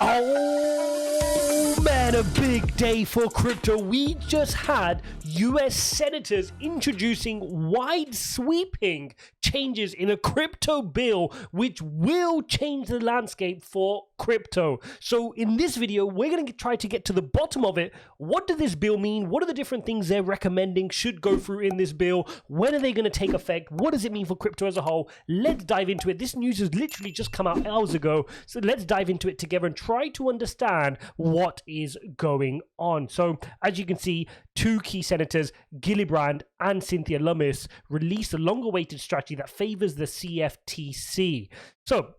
Oh man, a big day for crypto. We just had US senators introducing wide sweeping changes in a crypto bill which will change the landscape for crypto. So in this video, we're going to try to get to the bottom of it. What does this bill mean? What are the different things they're recommending should go through in this bill? When are they going to take effect? What does it mean for crypto as a whole? Let's dive into it. This news has literally just come out hours ago. So let's dive into it together and try to understand what is going on. So as you can see, two key senators, Gillibrand and Cynthia Lummis, released a long-awaited strategy that favors the CFTC. So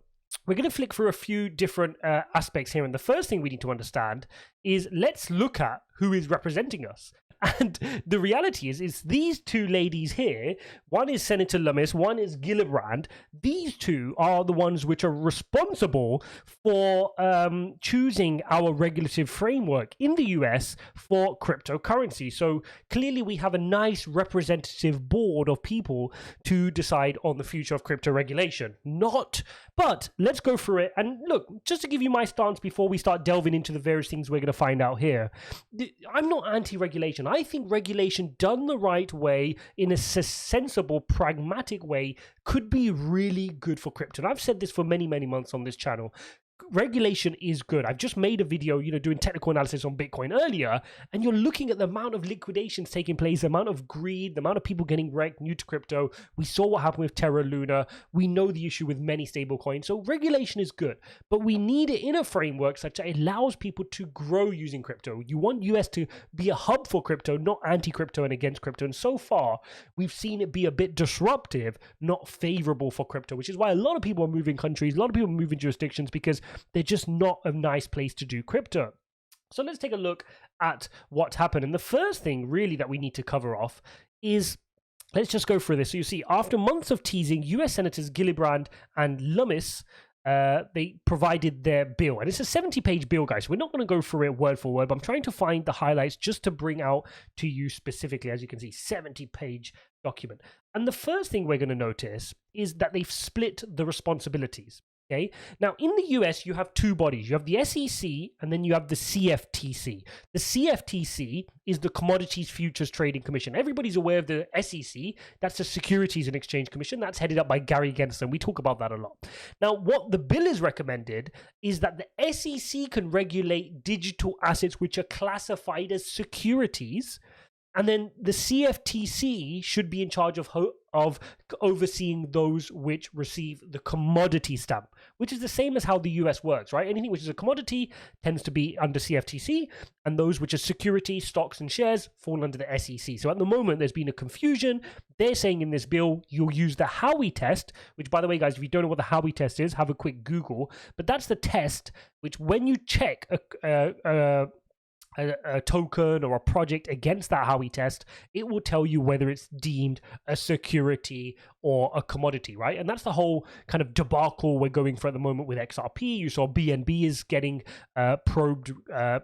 we're going to flick through a few different aspects here. And the first thing we need to understand is let's look at who is representing us. And the reality is these two ladies here, one is Senator Lummis, one is Gillibrand. These two are the ones which are responsible for choosing our regulative framework in the US for cryptocurrency. So clearly we have a nice representative board of people to decide on the future of crypto regulation. But let's go through it. And look, just to give you my stance before we start delving into the various things we're going to find out here, I'm not anti-regulation. I think regulation done the right way, in a sensible, pragmatic way, could be really good for crypto. And I've said this for many, many months on this channel. Regulation is good. I've just made a video, doing technical analysis on Bitcoin earlier, and you're looking at the amount of liquidations taking place, the amount of greed, the amount of people getting wrecked new to crypto. We saw what happened with Terra Luna. We know the issue with many stable coins. So regulation is good, but we need it in a framework such that it allows people to grow using crypto. You want US to be a hub for crypto, not anti-crypto and against crypto. And so far, we've seen it be a bit disruptive, not favorable for crypto, which is why a lot of people are moving countries, a lot of people are moving jurisdictions, because they're just not a nice place to do crypto. So let's take a look at what happened. And the first thing really that we need to cover off is, let's just go through this. So you see, after months of teasing, US Senators Gillibrand and Lummis, they provided their bill. And it's a 70-page bill, guys. So we're not going to go through it word for word, but I'm trying to find the highlights just to bring out to you specifically. As you can see, 70-page document. And the first thing we're going to notice is that they've split the responsibilities. Okay. Now, in the US, you have two bodies. You have the SEC and then you have the CFTC. The CFTC is the Commodities Futures Trading Commission. Everybody's aware of the SEC. That's the Securities and Exchange Commission. That's headed up by Gary Gensler. We talk about that a lot. Now, what the bill is recommended is that the SEC can regulate digital assets which are classified as securities. And then the CFTC should be in charge of overseeing those which receive the commodity stamp, which is the same as how the US works, right? Anything which is a commodity tends to be under CFTC, and those which are security, stocks, and shares fall under the SEC. So at the moment, there's been a confusion. They're saying in this bill, you'll use the Howey test, which, by the way, guys, if you don't know what the Howey test is, have a quick Google. But that's the test which, when you check a token or a project against that Howey test, it will tell you whether it's deemed a security or a commodity, right? And that's the whole kind of debacle we're going for at the moment with XRP. You saw BNB is getting probed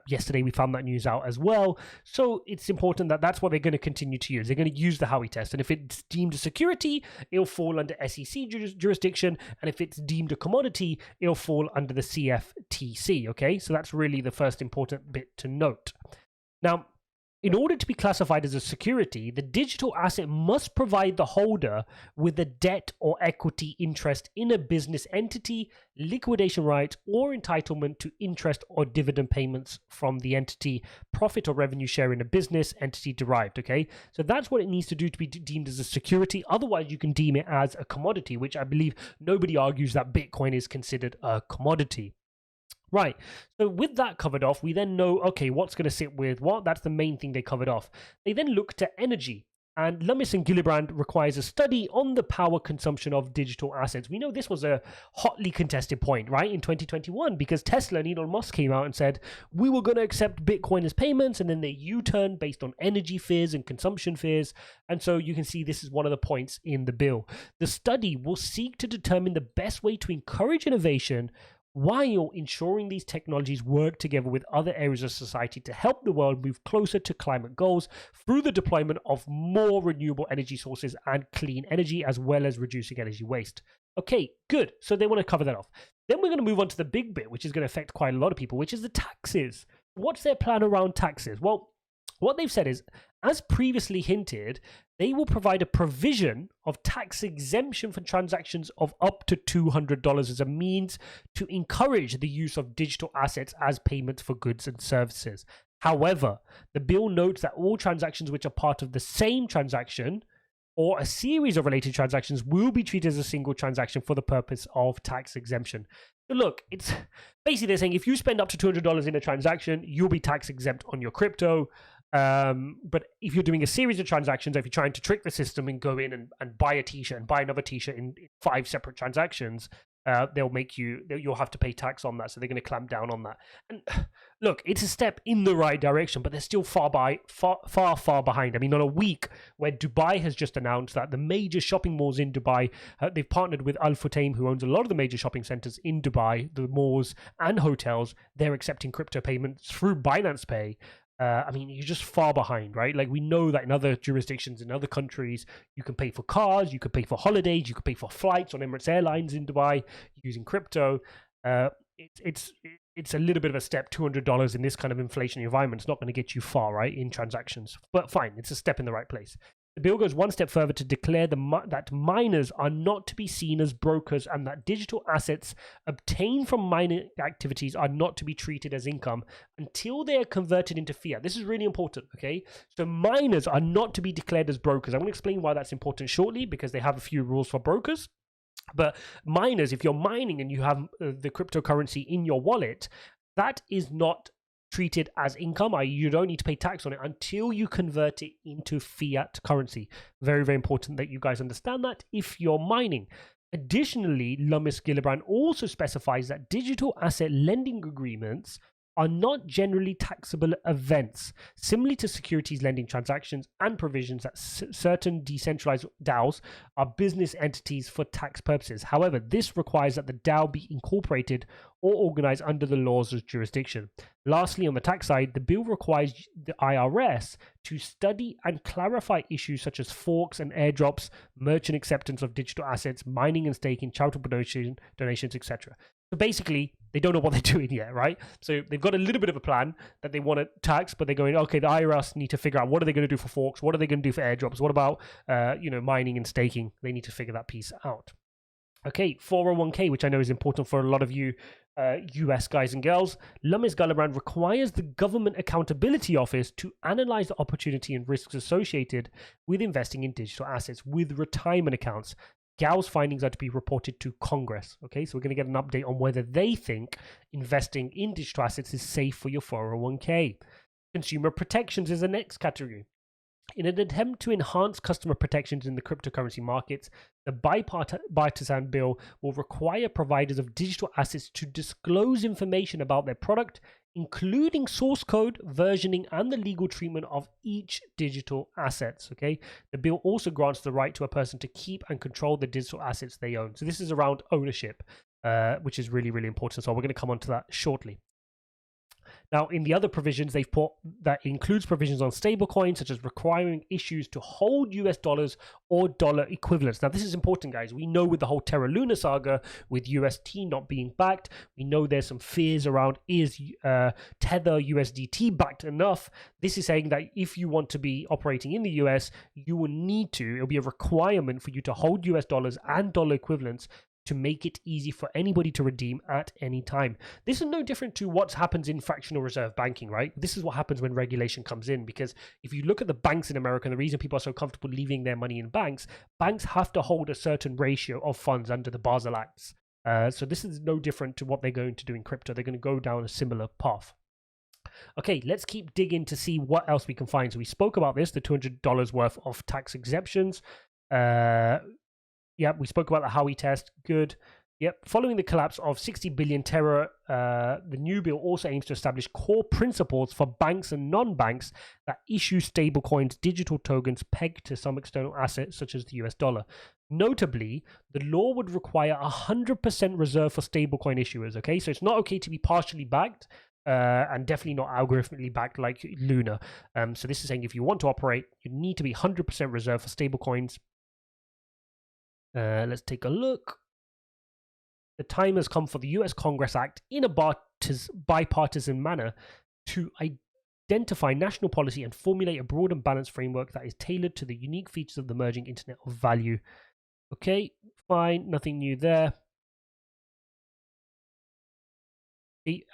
yesterday. We found that news out as well. So it's important that that's what they're going to continue to use. They're going to use the Howey test. And if it's deemed a security, it'll fall under SEC jurisdiction. And if it's deemed a commodity, it'll fall under the CFTC, okay? So that's really the first important bit to note. Now, in order to be classified as a security, the digital asset must provide the holder with a debt or equity interest in a business entity, liquidation rights, or entitlement to interest or dividend payments from the entity, profit or revenue share in a business entity derived, okay? So that's what it needs to do to be deemed as a security. Otherwise, you can deem it as a commodity, which I believe nobody argues that Bitcoin is considered a commodity. Right, so with that covered off, we then know, okay, what's going to sit with what? That's the main thing they covered off. They then looked at energy, and Lummis and Gillibrand requires a study on the power consumption of digital assets. We know this was a hotly contested point, right, in 2021, because Tesla and Elon Musk came out and said, we were going to accept Bitcoin as payments, and then they U-turned based on energy fears and consumption fears. And so you can see this is one of the points in the bill. The study will seek to determine the best way to encourage innovation while ensuring these technologies work together with other areas of society to help the world move closer to climate goals through the deployment of more renewable energy sources and clean energy, as well as reducing energy waste. Okay, good. So they want to cover that off. Then we're going to move on to the big bit, which is going to affect quite a lot of people, which is the taxes. What's their plan around taxes? Well, what they've said is, as previously hinted, they will provide a provision of tax exemption for transactions of up to $200 as a means to encourage the use of digital assets as payments for goods and services. However, the bill notes that all transactions which are part of the same transaction or a series of related transactions will be treated as a single transaction for the purpose of tax exemption. So look, it's basically they're saying if you spend up to $200 in a transaction, you'll be tax exempt on your crypto. But if you're doing a series of transactions, if you're trying to trick the system and go in and buy a t-shirt and buy another t-shirt in 5 separate transactions, you'll have to pay tax on that. So they're going to clamp down on that. And look, it's a step in the right direction, but they're still far behind. I mean, on a week where Dubai has just announced that the major shopping malls in Dubai, they've partnered with Al Futtaim, who owns a lot of the major shopping centers in Dubai, the malls and hotels. They're accepting crypto payments through Binance Pay. I mean, you're just far behind, right? Like, we know that in other jurisdictions, in other countries, you can pay for cars, you can pay for holidays, you can pay for flights on Emirates Airlines in Dubai using crypto. It's a little bit of a step. $200 in this kind of inflationary environment is not going to get you far, right, in transactions. But fine, it's a step in the right place. The bill goes one step further to declare that miners are not to be seen as brokers and that digital assets obtained from mining activities are not to be treated as income until they are converted into fiat. This is really important, okay? So miners are not to be declared as brokers. I'm going to explain why that's important shortly because they have a few rules for brokers. But miners, if you're mining and you have the cryptocurrency in your wallet, that is not treated as income. You don't need to pay tax on it until you convert it into fiat currency. Very, very important that you guys understand that if you're mining. Additionally, Lummis Gillibrand also specifies that digital asset lending agreements are not generally taxable events, similarly to securities lending transactions, and provisions that certain decentralized DAOs are business entities for tax purposes. However, this requires that the DAO be incorporated or organized under the laws of jurisdiction. Lastly, on the tax side, the bill requires the IRS to study and clarify issues such as forks and airdrops, merchant acceptance of digital assets, mining and staking, charitable donations, etc. So basically, they don't know what they're doing yet, right? So they've got a little bit of a plan that they want to tax, but they're going, okay, the IRS need to figure out what are they going to do for forks? What are they going to do for airdrops? What about, mining and staking? They need to figure that piece out. Okay, 401k, which I know is important for a lot of you US guys and girls. Lummis Gillibrand requires the Government Accountability Office to analyze the opportunity and risks associated with investing in digital assets with retirement accounts. GAO's findings are to be reported to Congress. Okay, so we're going to get an update on whether they think investing in digital assets is safe for your 401k. Consumer protections is the next category. In an attempt to enhance customer protections in the cryptocurrency markets, the bipartisan bill will require providers of digital assets to disclose information about their product, including source code, versioning, and the legal treatment of each digital assets. Okay, the bill also grants the right to a person to keep and control the digital assets they own. So this is around ownership, which is really, really important. So we're going to come on to that shortly. Now, in the other provisions, they've put that includes provisions on stablecoins, such as requiring issues to hold US dollars or dollar equivalents. Now, this is important, guys. We know with the whole Terra Luna saga, with UST not being backed, we know there's some fears around, is Tether USDT backed enough? This is saying that if you want to be operating in the US, you will need to, it'll be a requirement for you to hold US dollars and dollar equivalents to make it easy for anybody to redeem at any time. This is no different to what happens in fractional reserve banking, right? This is what happens when regulation comes in, because if you look at the banks in America, and the reason people are so comfortable leaving their money in banks have to hold a certain ratio of funds under the Basel Acts. So this is no different to what they're going to do in crypto. They're going to go down a similar path. Okay, let's keep digging to see what else we can find. So we spoke about this, the $200 worth of tax exemptions. Yep, we spoke about the Howey test. Good. Yep. Following the collapse of 60 billion Terra, the new bill also aims to establish core principles for banks and non-banks that issue stablecoins, digital tokens pegged to some external assets such as the US dollar. Notably, the law would require 100% reserve for stablecoin issuers. Okay, so it's not okay to be partially backed. And definitely not algorithmically backed like Luna. So this is saying if you want to operate, you need to be 100% reserved for stablecoins. Let's take a look. the time has come for the US Congress Act in a bipartisan manner to identify national policy and formulate a broad and balanced framework that is tailored to the unique features of the emerging Internet of Value. Okay, fine, nothing new there.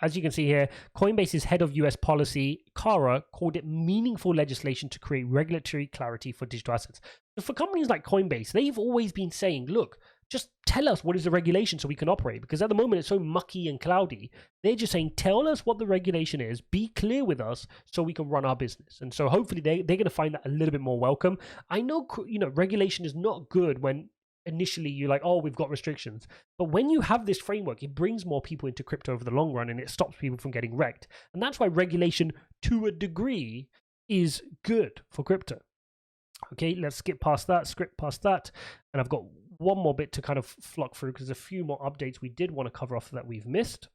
As you can see here, Coinbase's head of US policy, Kara, called it meaningful legislation to create regulatory clarity for digital assets. So for companies like Coinbase, they've always been saying, look, just tell us what is the regulation so we can operate. Because at the moment, it's so mucky and cloudy. They're just saying, tell us what the regulation is, be clear with us so we can run our business. And so hopefully they're going to find that a little bit more welcome. I know, regulation is not good when initially you're like, oh, we've got restrictions, but when you have this framework, it brings more people into crypto over the long run, and it stops people from getting wrecked. And that's why regulation to a degree is good for crypto. Okay, let's skip past that, and I've got one more bit to kind of flock through because there's a few more updates we did want to cover off that we've missed.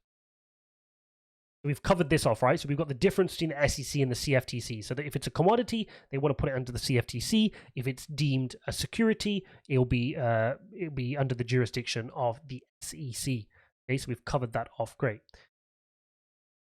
We've covered this off, right? So we've got the difference between the SEC and the CFTC. So that if it's a commodity, they want to put it under the CFTC. If it's deemed a security, it'll be under the jurisdiction of the SEC. Okay, so we've covered that off. Great.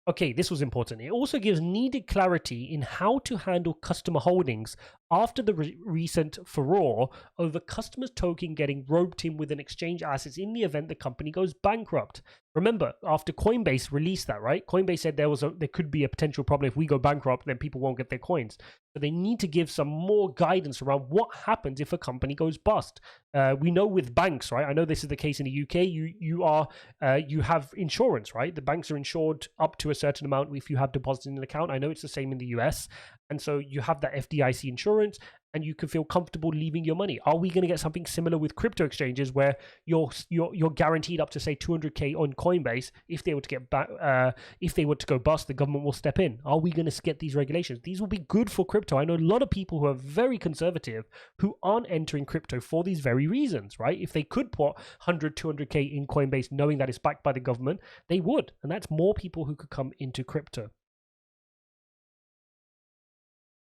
Okay, this was important. It also gives needed clarity in how to handle customer holdings after the recent furore over customers' token getting roped in with an exchange assets in the event the company goes bankrupt. Remember, after Coinbase released that, right? Coinbase said there could be a potential problem if we go bankrupt, then people won't get their coins. So they need to give some more guidance around what happens if a company goes bust. We know with banks, right? I know this is the case in the UK. You have insurance, right? The banks are insured up to a certain amount if you have deposits in an account. I know it's the same in the US. And so you have that FDIC insurance, and you can feel comfortable leaving your money. Are we going to get something similar with crypto exchanges where you're guaranteed up to say 200K on Coinbase? If they were to if they were to go bust, the government will step in. Are we going to get these regulations? These will be good for crypto. I know a lot of people who are very conservative who aren't entering crypto for these very reasons, right? If they could put 100, 200K in Coinbase knowing that it's backed by the government, they would. And that's more people who could come into crypto.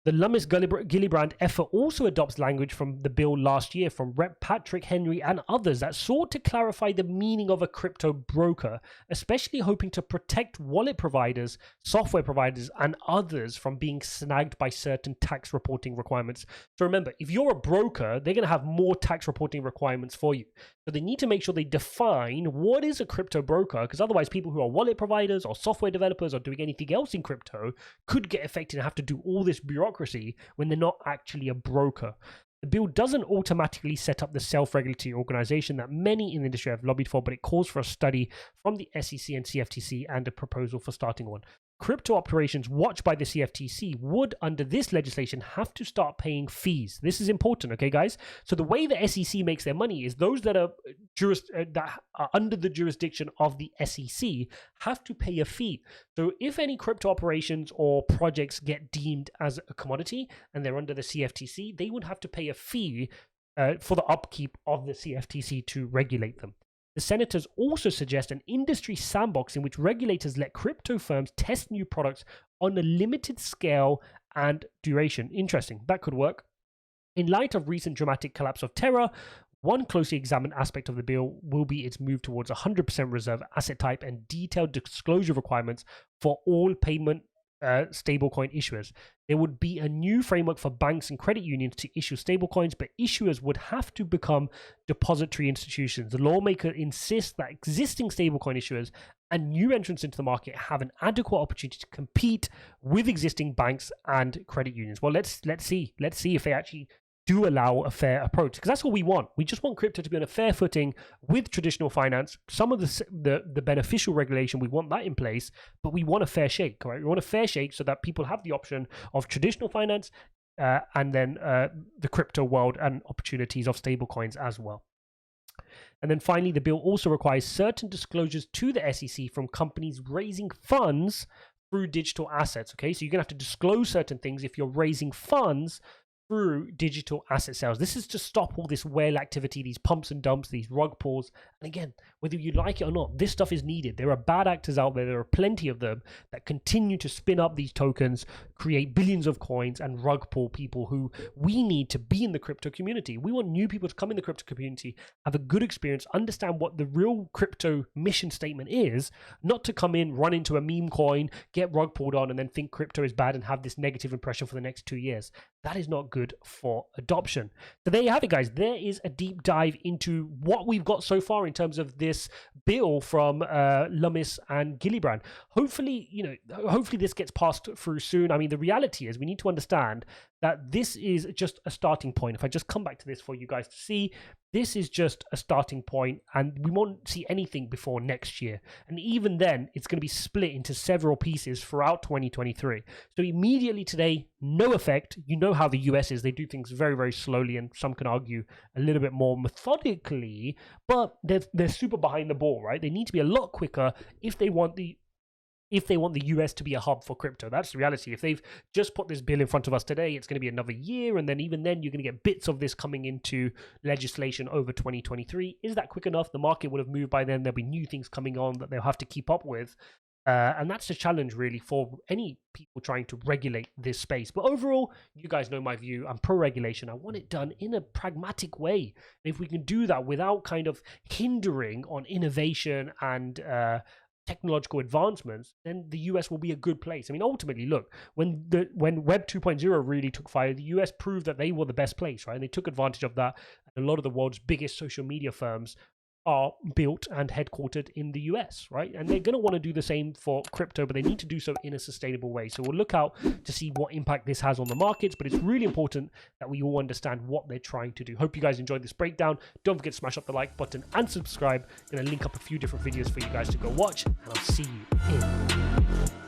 The Lummis-Gillibrand effort also adopts language from the bill last year from Rep. Patrick Henry and others that sought to clarify the meaning of a crypto broker, especially hoping to protect wallet providers, software providers, and others from being snagged by certain tax reporting requirements. So remember, if you're a broker, they're going to have more tax reporting requirements for you. So they need to make sure they define what is a crypto broker, because otherwise people who are wallet providers or software developers or doing anything else in crypto could get affected and have to do all this bureaucracy when they're not actually a broker. The bill doesn't automatically set up the self-regulatory organization that many in the industry have lobbied for, but it calls for a study from the SEC and CFTC and a proposal for starting one. Crypto operations watched by the CFTC would, under this legislation, have to start paying fees. This is important, okay, guys? So the way the SEC makes their money is those that are under the jurisdiction of the SEC have to pay a fee. So if any crypto operations or projects get deemed as a commodity and they're under the CFTC, they would have to pay a fee for the upkeep of the CFTC to regulate them. The senators also suggest an industry sandbox in which regulators let crypto firms test new products on a limited scale and duration. Interesting, that could work. In light of recent dramatic collapse of Terra, one closely examined aspect of the bill will be its move towards 100% reserve asset type and detailed disclosure requirements for all payment stablecoin issuers. There would be a new framework for banks and credit unions to issue stablecoins, but issuers would have to become depository institutions. The lawmaker insists that existing stablecoin issuers and new entrants into the market have an adequate opportunity to compete with existing banks and credit unions. Well, let's see if they actually do allow a fair approach, because that's what we want. We just want crypto to be on a fair footing with traditional finance. Some of the beneficial regulation, we want that in place, but we want a fair shake, right? We want a fair shake so that people have the option of traditional finance and then the crypto world and opportunities of stablecoins as well. And then finally, the bill also requires certain disclosures to the SEC from companies raising funds through digital assets. Okay, so you're gonna have to disclose certain things if you're raising funds through digital asset sales. This is to stop all this whale activity, these pumps and dumps, these rug pulls. And again, whether you like it or not, this stuff is needed. There are bad actors out there. There are plenty of them that continue to spin up these tokens, create billions of coins and rug pull people who we need to be in the crypto community. We want new people to come in the crypto community, have a good experience, understand what the real crypto mission statement is, not to come in, run into a meme coin, get rug pulled on, and then think crypto is bad and have this negative impression for the next 2 years. That is not good for adoption. So there you have it, guys. There is a deep dive into what we've got so far in terms of this bill from Lummis and Gillibrand. Hopefully, hopefully this gets passed through soon. I mean, the reality is we need to understand that this is just a starting point. If I just come back to this for you guys to see, this is just a starting point, and we won't see anything before next year. And even then, it's going to be split into several pieces throughout 2023. So immediately today, no effect. You know how the US is. They do things very, very slowly, and some can argue a little bit more methodically, but they're super behind the ball, right? They need to be a lot quicker if they want the US to be a hub for crypto. That's the reality. If they've just put this bill in front of us today, it's going to be another year, and then even then you're going to get bits of this coming into legislation over 2023. Is that quick enough? The market would have moved by then. There'll be new things coming on that they'll have to keep up with. And that's the challenge really for any people trying to regulate this space. But overall, you guys know my view. I'm pro-regulation. I want it done in a pragmatic way. If we can do that without kind of hindering on innovation and technological advancements, then the US will be a good place. I mean, ultimately, look, when Web 2.0 really took fire, the US proved that they were the best place, right? And they took advantage of that. And a lot of the world's biggest social media firms are built and headquartered in the US, right? And they're going to want to do the same for crypto, but they need to do so in a sustainable way. So we'll look out to see what impact this has on the markets, but it's really important that we all understand what they're trying to do. Hope you guys enjoyed this breakdown. Don't forget to smash up the like button and subscribe. I'm going to link up a few different videos for you guys to go watch, and I'll see you in